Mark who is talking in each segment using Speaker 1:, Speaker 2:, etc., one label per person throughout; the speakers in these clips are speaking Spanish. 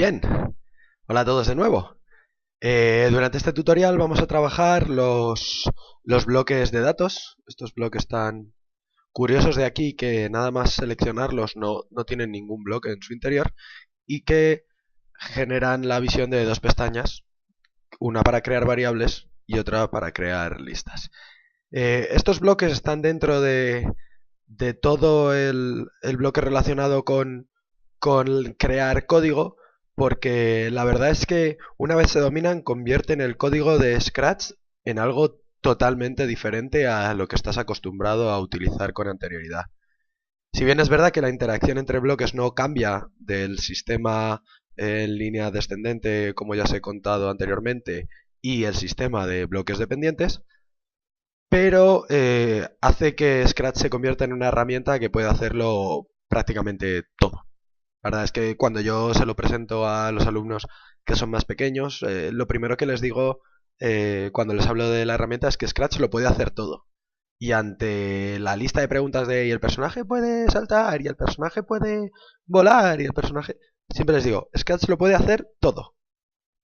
Speaker 1: Bien, hola a todos de nuevo. Durante este tutorial vamos a trabajar los bloques de datos. Estos bloques tan curiosos de aquí que nada más seleccionarlos no tienen ningún bloque en su interior y que generan la visión de dos pestañas, una para crear variables y otra para crear listas. Estos bloques están dentro de todo el bloque relacionado con crear código, porque la verdad es que una vez se dominan convierten el código de Scratch en algo totalmente diferente a lo que estás acostumbrado a utilizar con anterioridad. Si bien es verdad que la interacción entre bloques no cambia del sistema en línea descendente, como ya os he contado anteriormente, y el sistema de bloques dependientes, pero hace que Scratch se convierta en una herramienta que puede hacerlo prácticamente todo. La verdad es que cuando yo se lo presento a los alumnos que son más pequeños, lo primero que les digo cuando les hablo de la herramienta es que Scratch lo puede hacer todo. Y ante la lista de preguntas de ¿y el personaje puede saltar? ¿Y el personaje puede volar? ¿Y el personaje...? Siempre les digo, Scratch lo puede hacer todo.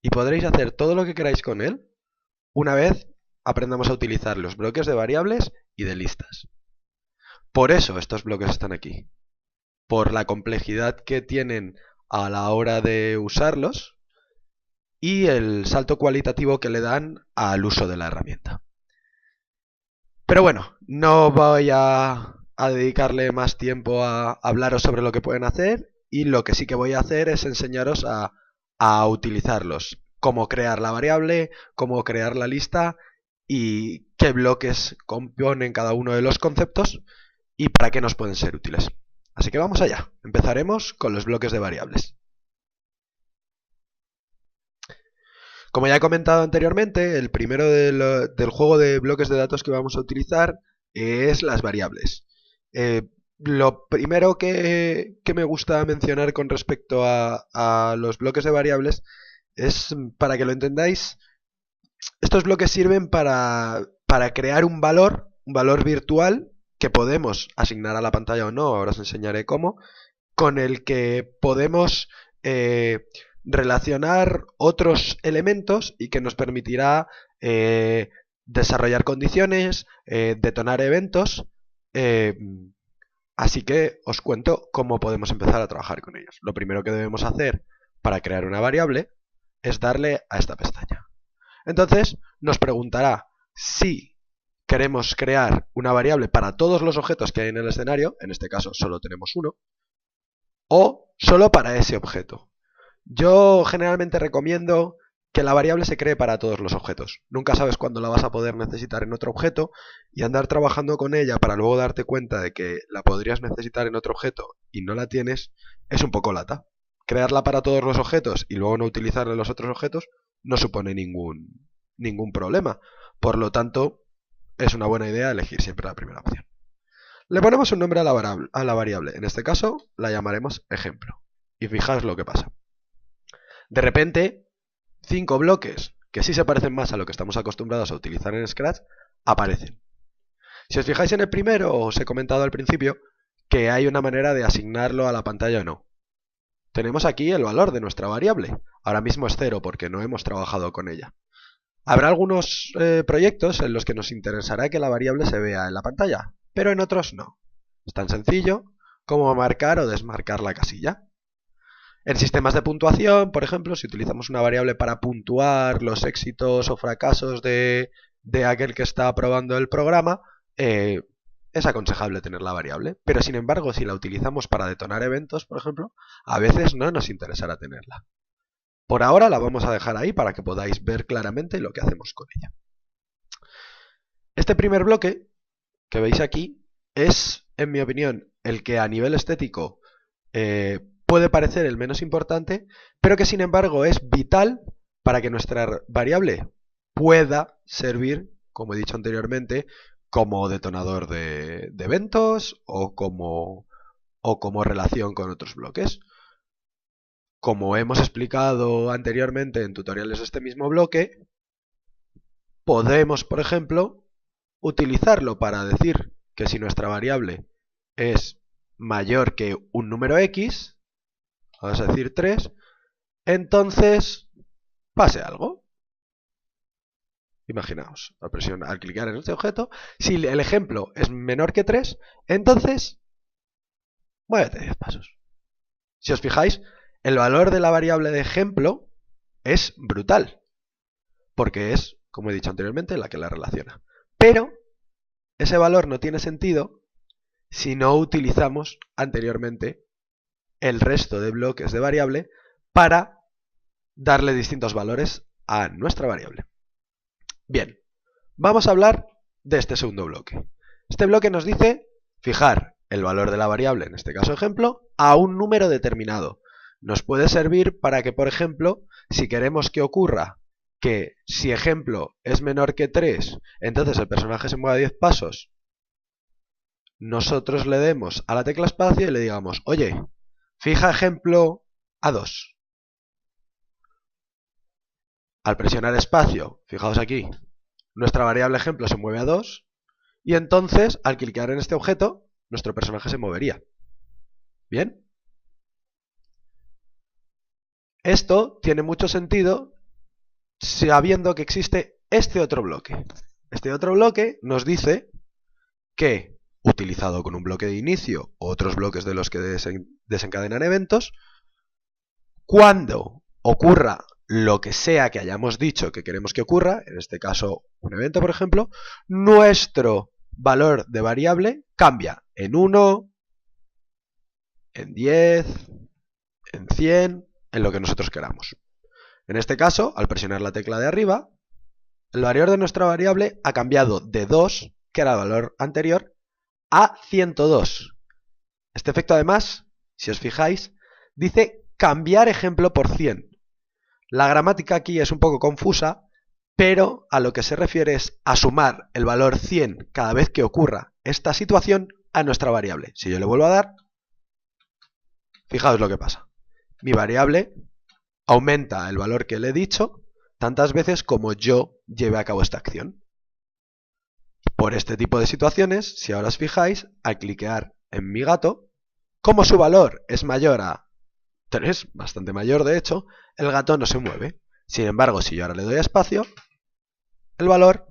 Speaker 1: Y podréis hacer todo lo que queráis con él una vez aprendamos a utilizar los bloques de variables y de listas. Por eso estos bloques están aquí. Por la complejidad que tienen a la hora de usarlos y el salto cualitativo que le dan al uso de la herramienta. Pero bueno, no voy a dedicarle más tiempo a hablaros sobre lo que pueden hacer, y lo que sí que voy a hacer es enseñaros a utilizarlos. Cómo crear la variable, cómo crear la lista y qué bloques componen cada uno de los conceptos y para qué nos pueden ser útiles. Así que vamos allá. Empezaremos con los bloques de variables. Como ya he comentado anteriormente, el primero del juego de bloques de datos que vamos a utilizar es las variables. Lo primero que me gusta mencionar con respecto a los bloques de variables es, para que lo entendáis, estos bloques sirven para crear un valor virtual que podemos asignar a la pantalla o no, ahora os enseñaré cómo, con el que podemos relacionar otros elementos y que nos permitirá desarrollar condiciones, detonar eventos. eh, Así que os cuento cómo podemos empezar a trabajar con ellos. Lo primero que debemos hacer para crear una variable es darle a esta pestaña. Entonces nos preguntará si queremos crear una variable para todos los objetos que hay en el escenario, en este caso solo tenemos uno, o solo para ese objeto. Yo generalmente recomiendo que la variable se cree para todos los objetos. Nunca sabes cuándo la vas a poder necesitar en otro objeto, y andar trabajando con ella para luego darte cuenta de que la podrías necesitar en otro objeto y no la tienes es un poco lata. Crearla para todos los objetos y luego no utilizarla en los otros objetos no supone ningún problema. Por lo tanto, es una buena idea elegir siempre la primera opción. Le ponemos un nombre a la variable. En este caso la llamaremos ejemplo. Y fijaos lo que pasa. De repente, 5 bloques que sí se parecen más a lo que estamos acostumbrados a utilizar en Scratch aparecen. Si os fijáis en el primero, os he comentado al principio que hay una manera de asignarlo a la pantalla o no. Tenemos aquí el valor de nuestra variable. Ahora mismo es 0 porque no hemos trabajado con ella. Habrá algunos proyectos en los que nos interesará que la variable se vea en la pantalla, pero en otros no. Es tan sencillo como marcar o desmarcar la casilla. En sistemas de puntuación, por ejemplo, si utilizamos una variable para puntuar los éxitos o fracasos de aquel que está probando el programa, es aconsejable tener la variable. Pero sin embargo, si la utilizamos para detonar eventos, por ejemplo, a veces no nos interesará tenerla. Por ahora la vamos a dejar ahí para que podáis ver claramente lo que hacemos con ella. Este primer bloque que veis aquí es, en mi opinión, el que a nivel estético puede parecer el menos importante, pero que sin embargo es vital para que nuestra variable pueda servir, como he dicho anteriormente, como detonador de eventos o como relación con otros bloques. Como hemos explicado anteriormente en tutoriales de este mismo bloque, podemos, por ejemplo, utilizarlo para decir que si nuestra variable es mayor que un número X, vamos a decir 3, entonces pase algo. Imaginaos, al clicar en este objeto, si el ejemplo es menor que 3, entonces muévete 10 pasos. Si os fijáis, el valor de la variable de ejemplo es brutal, porque es, como he dicho anteriormente, la que la relaciona. Pero ese valor no tiene sentido si no utilizamos anteriormente el resto de bloques de variable para darle distintos valores a nuestra variable. Bien, vamos a hablar de este segundo bloque. Este bloque nos dice fijar el valor de la variable, en este caso ejemplo, a un número determinado. Nos puede servir para que, por ejemplo, si queremos que ocurra que si ejemplo es menor que 3, entonces el personaje se mueva 10 pasos, nosotros le demos a la tecla espacio y le digamos, oye, fija ejemplo a 2. Al presionar espacio, fijaos aquí, nuestra variable ejemplo se mueve a 2 y entonces al clicar en este objeto, nuestro personaje se movería. ¿Bien? Esto tiene mucho sentido sabiendo que existe este otro bloque. Este otro bloque nos dice que, utilizado con un bloque de inicio o otros bloques de los que desencadenan eventos, cuando ocurra lo que sea que hayamos dicho que queremos que ocurra, en este caso un evento por ejemplo, nuestro valor de variable cambia en 1, en 10, en 100, en lo que nosotros queramos. En este caso, al presionar la tecla de arriba, el valor de nuestra variable ha cambiado de 2, que era el valor anterior, a 102. Este efecto además, si os fijáis, dice cambiar ejemplo por 100. La gramática aquí es un poco confusa, pero a lo que se refiere es a sumar el valor 100 cada vez que ocurra esta situación a nuestra variable. Si yo le vuelvo a dar, fijaos lo que pasa. Mi variable aumenta el valor que le he dicho tantas veces como yo lleve a cabo esta acción. Por este tipo de situaciones, si ahora os fijáis, al cliquear en mi gato, como su valor es mayor a 3, bastante mayor de hecho, el gato no se mueve. Sin embargo, si yo ahora le doy a espacio, el valor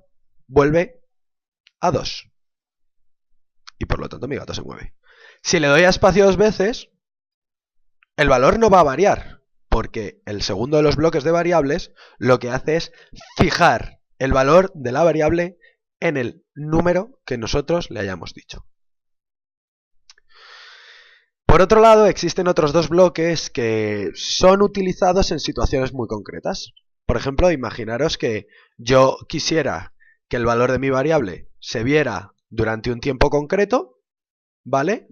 Speaker 1: vuelve a 2. Y por lo tanto mi gato se mueve. Si le doy a espacio 2 veces, el valor no va a variar, porque el segundo de los bloques de variables lo que hace es fijar el valor de la variable en el número que nosotros le hayamos dicho. Por otro lado, existen otros dos bloques que son utilizados en situaciones muy concretas. Por ejemplo, imaginaros que yo quisiera que el valor de mi variable se viera durante un tiempo concreto, ¿vale?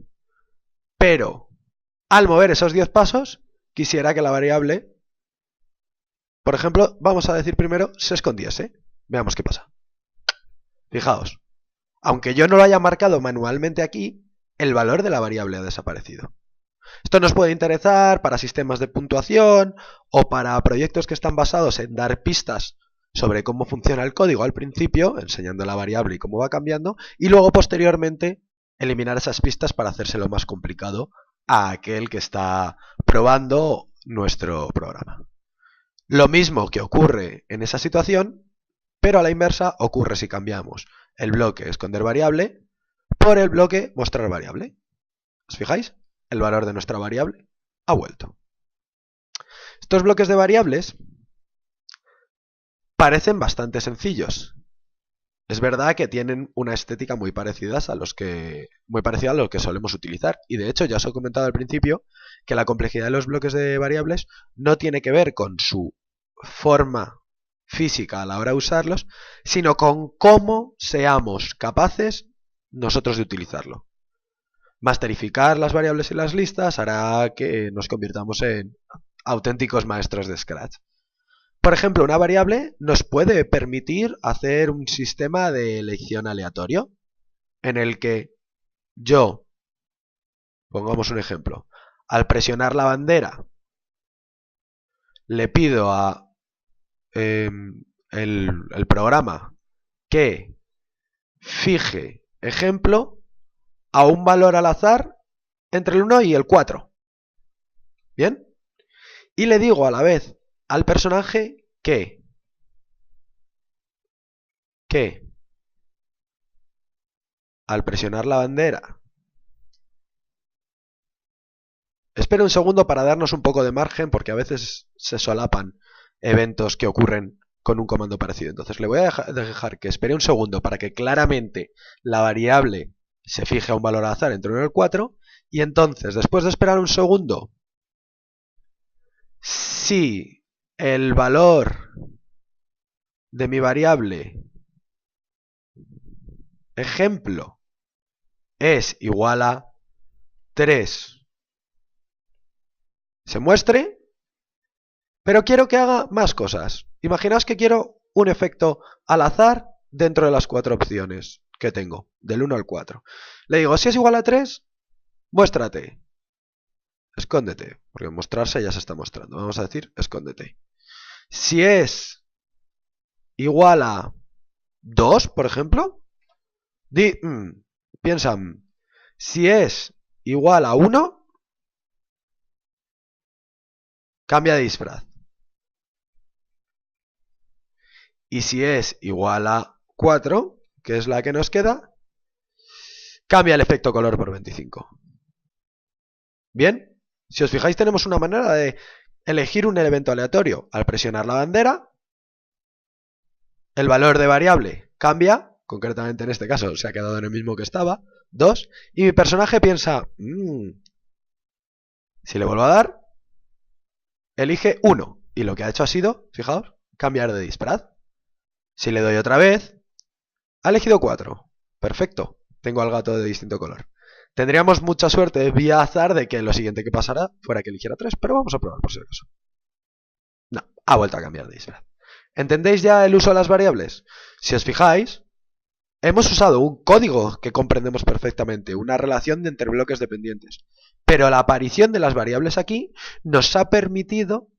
Speaker 1: Pero al mover esos 10 pasos, quisiera que la variable, por ejemplo, vamos a decir primero, se escondiese. Veamos qué pasa. Fijaos, aunque yo no lo haya marcado manualmente aquí, el valor de la variable ha desaparecido. Esto nos puede interesar para sistemas de puntuación o para proyectos que están basados en dar pistas sobre cómo funciona el código al principio, enseñando la variable y cómo va cambiando, y luego posteriormente eliminar esas pistas para hacérselo más complicado a aquel que está probando nuestro programa. Lo mismo que ocurre en esa situación, pero a la inversa ocurre si cambiamos el bloque esconder variable por el bloque mostrar variable. ¿Os fijáis? El valor de nuestra variable ha vuelto. Estos bloques de variables parecen bastante sencillos. Es verdad que tienen una estética muy parecida a lo que solemos utilizar. Y de hecho, ya os he comentado al principio que la complejidad de los bloques de variables no tiene que ver con su forma física a la hora de usarlos, sino con cómo seamos capaces nosotros de utilizarlo. Masterificar las variables y las listas hará que nos convirtamos en auténticos maestros de Scratch. Por ejemplo, una variable nos puede permitir hacer un sistema de elección aleatorio en el que yo, pongamos un ejemplo, al presionar la bandera le pido a el programa que fije ejemplo a un valor al azar entre el 1 y el 4. ¿Bien? Y le digo a la vez al personaje que al presionar la bandera. Espera un segundo para darnos un poco de margen porque a veces se solapan eventos que ocurren con un comando parecido. Entonces le voy a dejar que espere un segundo para que claramente la variable se fije a un valor al azar entre 1 y el 4. Y entonces, después de esperar un segundo, si el valor de mi variable ejemplo es igual a 3, se muestre, pero quiero que haga más cosas. Imaginaos que quiero un efecto al azar dentro de las 4 opciones que tengo, del 1 al 4. Le digo, si es igual a 3, muéstrate. Escóndete, porque mostrarse ya se está mostrando. Vamos a decir, escóndete. Si es igual a 2, por ejemplo, piensa, si es igual a 1, cambia de disfraz. Y si es igual a 4, que es la que nos queda, cambia el efecto color por 25. Bien, si os fijáis tenemos una manera de elegir un elemento aleatorio. Al presionar la bandera, el valor de variable cambia, concretamente en este caso se ha quedado en el mismo que estaba, 2, y mi personaje piensa, si le vuelvo a dar, elige 1, y lo que ha hecho ha sido, fijaos, cambiar de disfraz. Si le doy otra vez, ha elegido 4. Perfecto, tengo al gato de distinto color. Tendríamos mucha suerte vía azar de que lo siguiente que pasara fuera que eligiera 3, pero vamos a probar por si acaso. No, ha vuelto a cambiar de disfraz. ¿Entendéis ya el uso de las variables? Si os fijáis, hemos usado un código que comprendemos perfectamente, una relación de entre bloques dependientes. Pero la aparición de las variables aquí nos ha permitido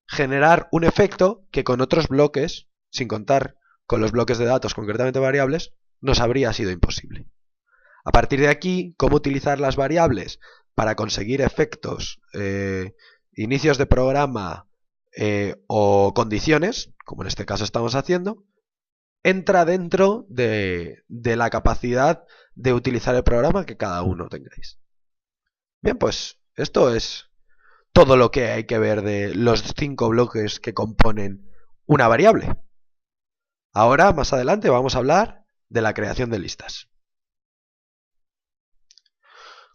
Speaker 1: generar un efecto que con otros bloques, sin contar con los bloques de datos, concretamente variables, nos habría sido imposible. A partir de aquí, cómo utilizar las variables para conseguir efectos, inicios de programa o condiciones, como en este caso estamos haciendo, entra dentro de la capacidad de utilizar el programa que cada uno tengáis. Bien, pues esto es todo lo que hay que ver de los 5 bloques que componen una variable. Ahora, más adelante, vamos a hablar de la creación de listas.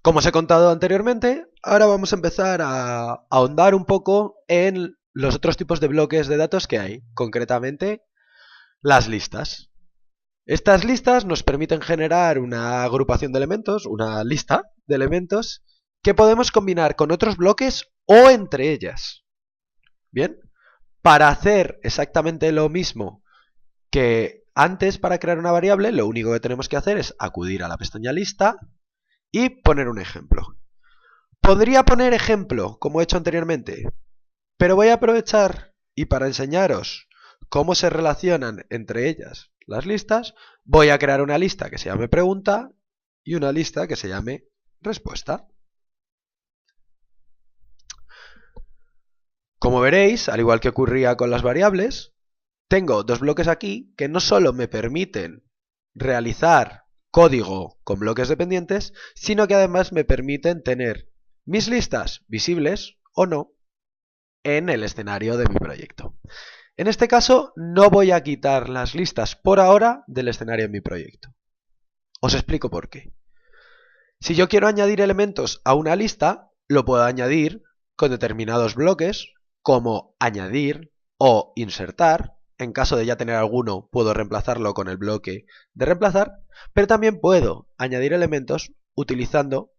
Speaker 1: Como os he contado anteriormente, ahora vamos a empezar a ahondar un poco en los otros tipos de bloques de datos que hay, concretamente las listas. Estas listas nos permiten generar una agrupación de elementos, una lista de elementos que podemos combinar con otros bloques o entre ellas. Bien, para hacer exactamente lo mismo que antes para crear una variable, lo único que tenemos que hacer es acudir a la pestaña lista y poner un ejemplo. Podría poner ejemplo, como he hecho anteriormente, pero voy a aprovechar y para enseñaros cómo se relacionan entre ellas las listas, voy a crear una lista que se llame pregunta y una lista que se llame respuesta. Como veréis, al igual que ocurría con las variables, tengo dos bloques aquí que no solo me permiten realizar código con bloques dependientes, sino que además me permiten tener mis listas visibles o no en el escenario de mi proyecto. En este caso no voy a quitar las listas por ahora del escenario de mi proyecto. Os explico por qué. Si yo quiero añadir elementos a una lista, lo puedo añadir con determinados bloques como añadir o insertar. En caso de ya tener alguno, puedo reemplazarlo con el bloque de reemplazar, pero también puedo añadir elementos utilizando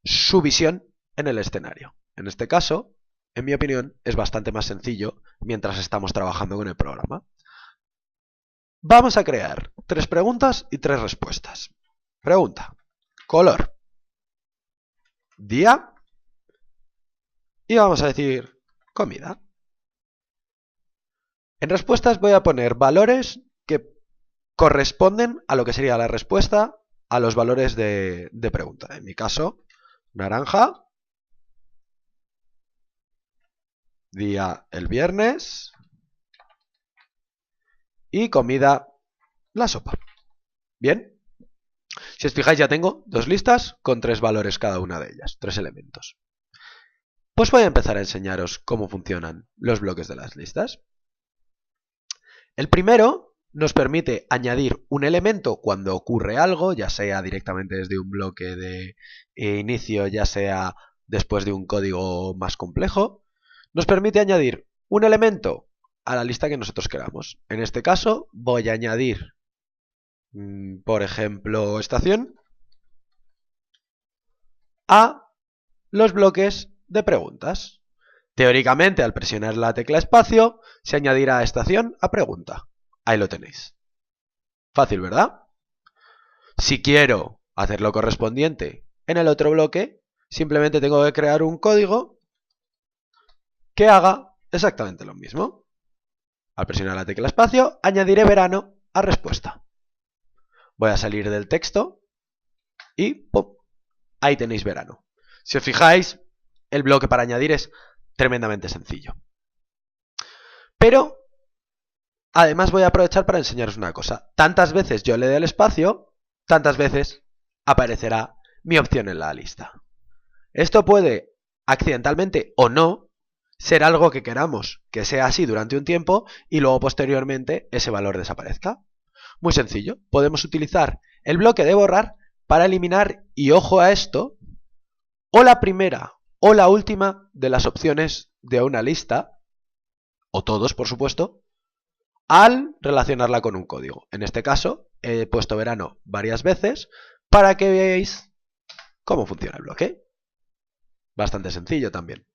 Speaker 1: su visión en el escenario. En este caso, en mi opinión, es bastante más sencillo mientras estamos trabajando con el programa. Vamos a crear 3 preguntas y 3 respuestas. Pregunta: color, día y vamos a decir comida. En respuestas voy a poner valores que corresponden a lo que sería la respuesta a los valores de pregunta. En mi caso, naranja, día el viernes y comida la sopa. Bien. Si os fijáis, ya tengo dos listas con 3 valores cada una de ellas, 3 elementos. Pues voy a empezar a enseñaros cómo funcionan los bloques de las listas. El primero nos permite añadir un elemento cuando ocurre algo, ya sea directamente desde un bloque de inicio, ya sea después de un código más complejo. Nos permite añadir un elemento a la lista que nosotros queramos. En este caso voy a añadir, por ejemplo, estación a los bloques de preguntas. Teóricamente, al presionar la tecla espacio, se añadirá estación a pregunta. Ahí lo tenéis. Fácil, ¿verdad? Si quiero hacer lo correspondiente en el otro bloque, simplemente tengo que crear un código que haga exactamente lo mismo. Al presionar la tecla espacio, añadiré verano a respuesta. Voy a salir del texto y ¡pum! Ahí tenéis verano. Si os fijáis, el bloque para añadir es tremendamente sencillo. Pero, además voy a aprovechar para enseñaros una cosa. Tantas veces yo le dé el espacio, tantas veces aparecerá mi opción en la lista. Esto puede, accidentalmente o no, ser algo que queramos que sea así durante un tiempo y luego posteriormente ese valor desaparezca. Muy sencillo. Podemos utilizar el bloque de borrar para eliminar, y ojo a esto, o la primera o la última de las opciones de una lista, o todos por supuesto, al relacionarla con un código. En este caso he puesto verano varias veces para que veáis cómo funciona el bloque. Bastante sencillo también.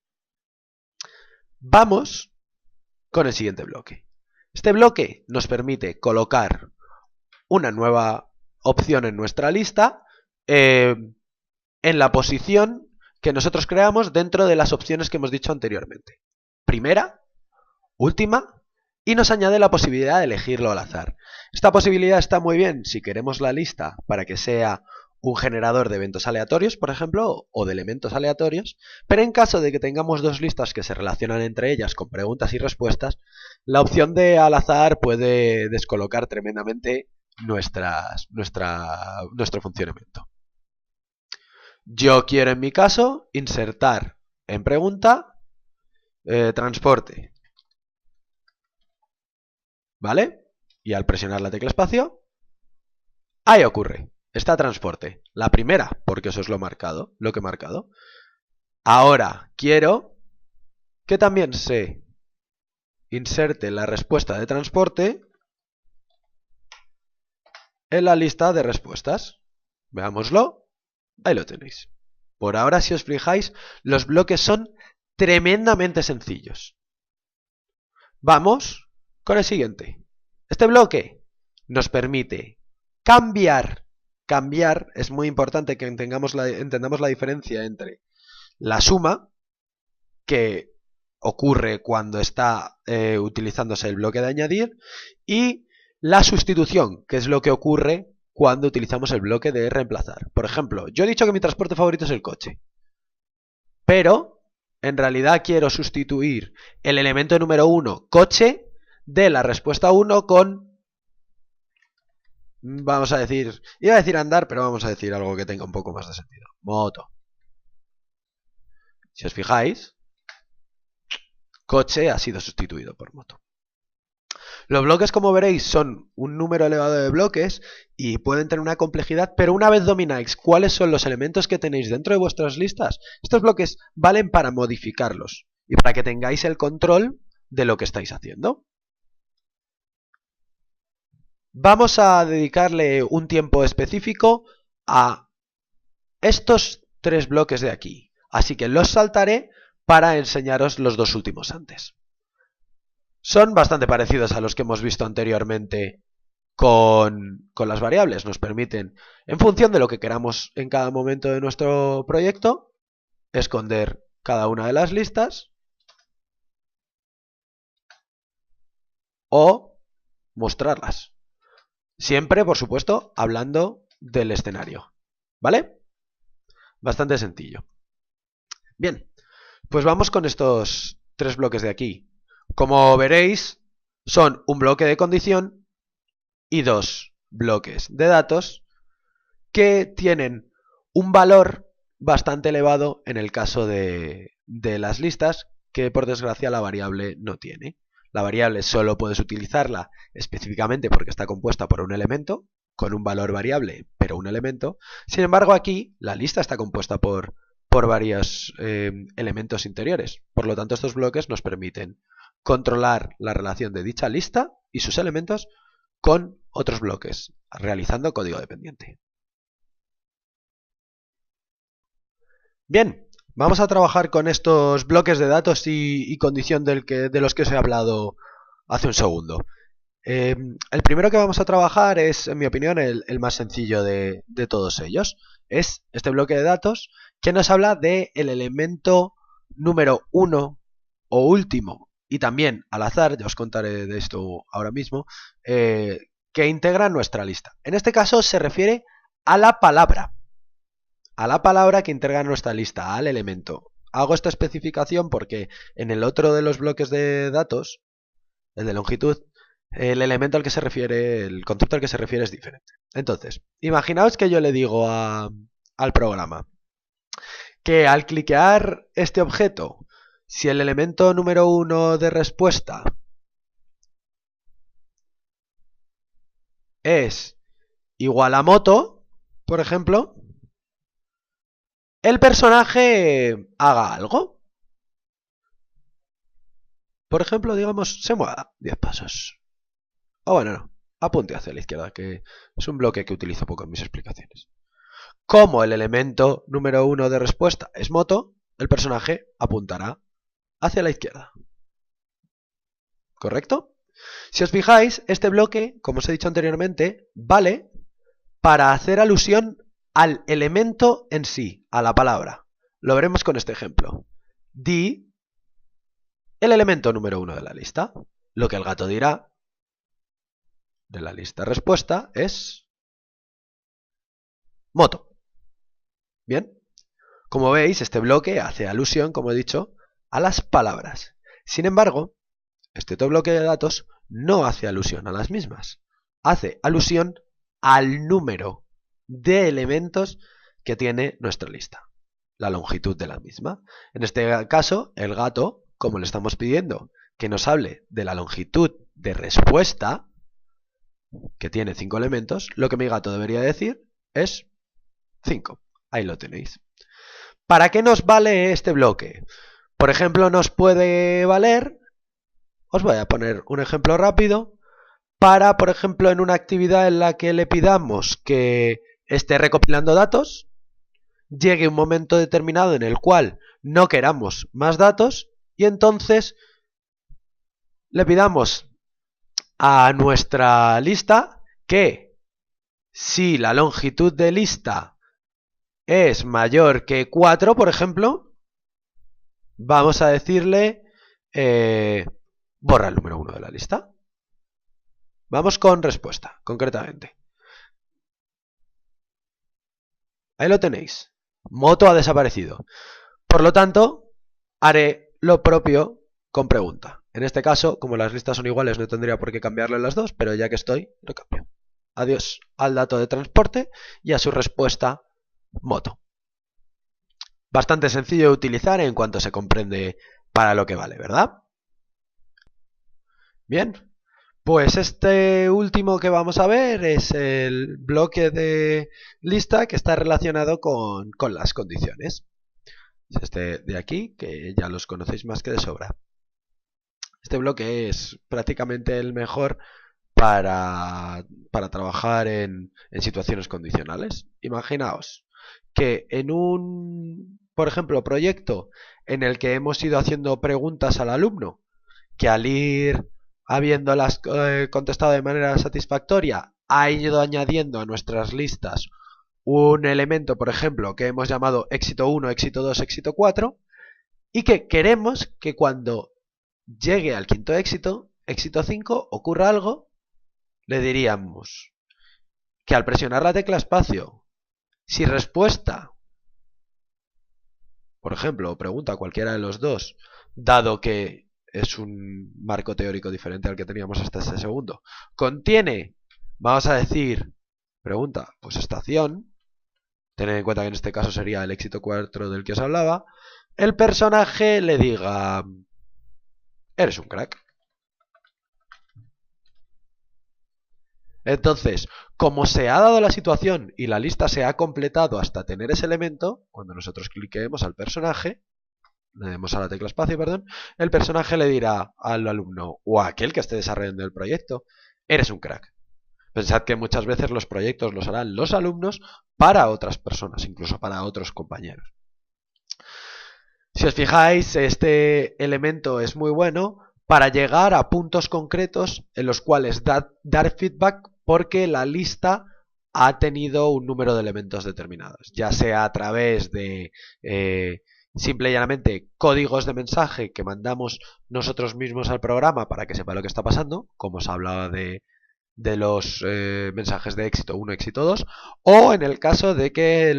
Speaker 1: Vamos con el siguiente bloque. Este bloque nos permite colocar una nueva opción en nuestra lista en la posición que nosotros creamos dentro de las opciones que hemos dicho anteriormente. Primera, última, y nos añade la posibilidad de elegirlo al azar. Esta posibilidad está muy bien si queremos la lista para que sea un generador de eventos aleatorios, por ejemplo, o de elementos aleatorios, pero en caso de que tengamos dos listas que se relacionan entre ellas con preguntas y respuestas, la opción de al azar puede descolocar tremendamente nuestro funcionamiento. Yo quiero en mi caso insertar en pregunta transporte, ¿vale? Y al presionar la tecla espacio, ahí ocurre. Está transporte. La primera, porque eso es lo que he marcado. Ahora quiero que también se inserte la respuesta de transporte en la lista de respuestas. Veámoslo. Ahí lo tenéis. Por ahora, si os fijáis, los bloques son tremendamente sencillos. Vamos con el siguiente. Este bloque nos permite cambiar. Cambiar, es muy importante que entendamos la diferencia entre la suma, que ocurre cuando está utilizándose el bloque de añadir, y la sustitución, que es lo que ocurre cuando utilizamos el bloque de reemplazar. Por ejemplo, yo he dicho que mi transporte favorito es el coche, pero en realidad quiero sustituir el elemento número 1, coche, de la respuesta 1 con, vamos a decir, iba a decir andar, pero vamos a decir algo que tenga un poco más de sentido. Moto. Si os fijáis, coche ha sido sustituido por moto. Los bloques, como veréis, son un número elevado de bloques y pueden tener una complejidad, pero una vez domináis cuáles son los elementos que tenéis dentro de vuestras listas, estos bloques valen para modificarlos y para que tengáis el control de lo que estáis haciendo. Vamos a dedicarle un tiempo específico a estos 3 bloques de aquí, así que los saltaré para enseñaros los dos últimos antes. Son bastante parecidos a los que hemos visto anteriormente con las variables. Nos permiten, en función de lo que queramos en cada momento de nuestro proyecto, esconder cada una de las listas o mostrarlas. Siempre, por supuesto, hablando del escenario. ¿Vale? Bastante sencillo. Bien, pues vamos con estos tres bloques de aquí. Como veréis, son un bloque de condición y dos bloques de datos que tienen un valor bastante elevado en el caso de las listas, que por desgracia la variable no tiene. La variable solo puedes utilizarla específicamente porque está compuesta por un elemento, con un valor variable, pero un elemento. Sin embargo, aquí la lista está compuesta por varios elementos interiores. Por lo tanto, estos bloques nos permiten controlar la relación de dicha lista y sus elementos con otros bloques, realizando código dependiente. Bien, vamos a trabajar con estos bloques de datos y condición de los que os he hablado hace un segundo. El primero que vamos a trabajar es, en mi opinión, el más sencillo de todos ellos. Es este bloque de datos que nos habla del elemento número 1 o último, y también al azar, ya os contaré de esto ahora mismo, que integra nuestra lista. En este caso se refiere a la palabra que integra nuestra lista, al elemento. Hago esta especificación porque en el otro de los bloques de datos, el de longitud, el elemento al que se refiere, el concepto al que se refiere es diferente. Entonces, imaginaos que yo le digo al programa que al cliquear este objeto, si el elemento número 1 de respuesta es igual a moto, por ejemplo, el personaje haga algo. Por ejemplo, digamos, se mueva 10 pasos. O bueno, no, apunte hacia la izquierda, que es un bloque que utilizo poco en mis explicaciones. Como el elemento número 1 de respuesta es moto, el personaje apuntará hacia la izquierda. ¿Correcto? Si os fijáis, este bloque, como os he dicho anteriormente, vale para hacer alusión al elemento en sí, a la palabra. Lo veremos con este ejemplo. Di el elemento número 1 de la lista. Lo que el gato dirá de la lista respuesta es moto. Bien, como veis, este bloque hace alusión, como he dicho, a las palabras. Sin embargo, este otro bloque de datos no hace alusión a las mismas. Hace alusión al número de elementos que tiene nuestra lista, la longitud de la misma. En este caso, el gato, como le estamos pidiendo que nos hable de la longitud de respuesta, que tiene 5 elementos, lo que mi gato debería decir es 5. Ahí lo tenéis. ¿Para qué nos vale este bloque? Por ejemplo, nos puede valer, os voy a poner un ejemplo rápido, para, por ejemplo, en una actividad en la que le pidamos que esté recopilando datos, llegue un momento determinado en el cual no queramos más datos y entonces le pidamos a nuestra lista que si la longitud de lista es mayor que 4, por ejemplo, vamos a decirle borra el número 1 de la lista. Vamos con respuesta, concretamente. Ahí lo tenéis. Moto ha desaparecido. Por lo tanto, haré lo propio con pregunta. En este caso, como las listas son iguales, no tendría por qué cambiarle las dos, pero ya que estoy, lo cambio. Adiós al dato de transporte y a su respuesta moto. Bastante sencillo de utilizar en cuanto se comprende para lo que vale, ¿verdad? Bien, pues este último que vamos a ver es el bloque de lista que está relacionado con las condiciones. Es este de aquí, que ya los conocéis más que de sobra. Este bloque es prácticamente el mejor para trabajar en situaciones condicionales. Imaginaos que en un, por ejemplo, proyecto en el que hemos ido haciendo preguntas al alumno, que al ir habiéndolas contestado de manera satisfactoria, ha ido añadiendo a nuestras listas un elemento, por ejemplo, que hemos llamado éxito 1, éxito 2, éxito 4, y que queremos que cuando llegue al quinto éxito, éxito 5, ocurra algo, le diríamos que al presionar la tecla espacio, si respuesta, por ejemplo, o pregunta cualquiera de los dos, dado que es un marco teórico diferente al que teníamos hasta este segundo. Contiene, vamos a decir, pregunta, pues estación, tened en cuenta que en este caso sería el éxito 4 del que os hablaba, el personaje le diga, eres un crack. Entonces, como se ha dado la situación y la lista se ha completado hasta tener ese elemento, cuando nosotros cliquemos al personaje, le demos a la tecla espacio, perdón, el personaje le dirá al alumno o a aquel que esté desarrollando el proyecto, eres un crack. Pensad que muchas veces los proyectos los harán los alumnos para otras personas, incluso para otros compañeros. Si os fijáis, este elemento es muy bueno para llegar a puntos concretos en los cuales dar feedback porque la lista ha tenido un número de elementos determinados, ya sea a través de simple y llanamente códigos de mensaje que mandamos nosotros mismos al programa para que sepa lo que está pasando, como os hablaba de los mensajes de éxito 1, éxito 2, o en el caso de que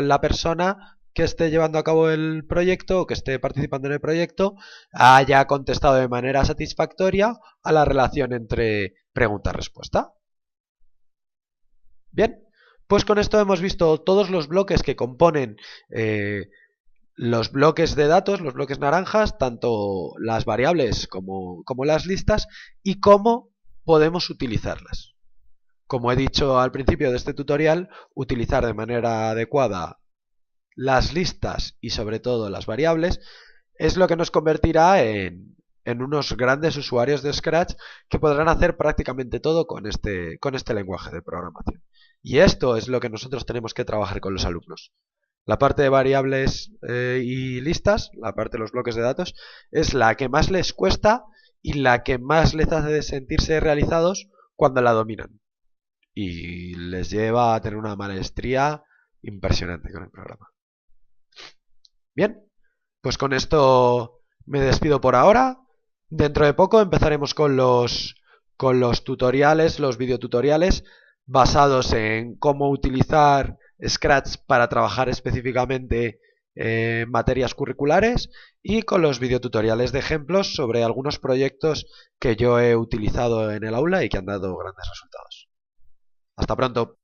Speaker 1: la persona que esté llevando a cabo el proyecto o que esté participando en el proyecto haya contestado de manera satisfactoria a la relación entre pregunta-respuesta. Bien, pues con esto hemos visto todos los bloques que componen los bloques de datos, los bloques naranjas, tanto las variables como las listas, y cómo podemos utilizarlas. Como he dicho al principio de este tutorial, utilizar de manera adecuada las listas y sobre todo las variables es lo que nos convertirá en unos grandes usuarios de Scratch que podrán hacer prácticamente todo con este lenguaje de programación. Y esto es lo que nosotros tenemos que trabajar con los alumnos. La parte de variables y listas, la parte de los bloques de datos, es la que más les cuesta y la que más les hace sentirse realizados cuando la dominan. Y les lleva a tener una maestría impresionante con el programa. Bien, pues con esto me despido por ahora. Dentro de poco empezaremos con los tutoriales, los videotutoriales basados en cómo utilizar Scratch para trabajar específicamente en materias curriculares y con los videotutoriales de ejemplos sobre algunos proyectos que yo he utilizado en el aula y que han dado grandes resultados. Hasta pronto.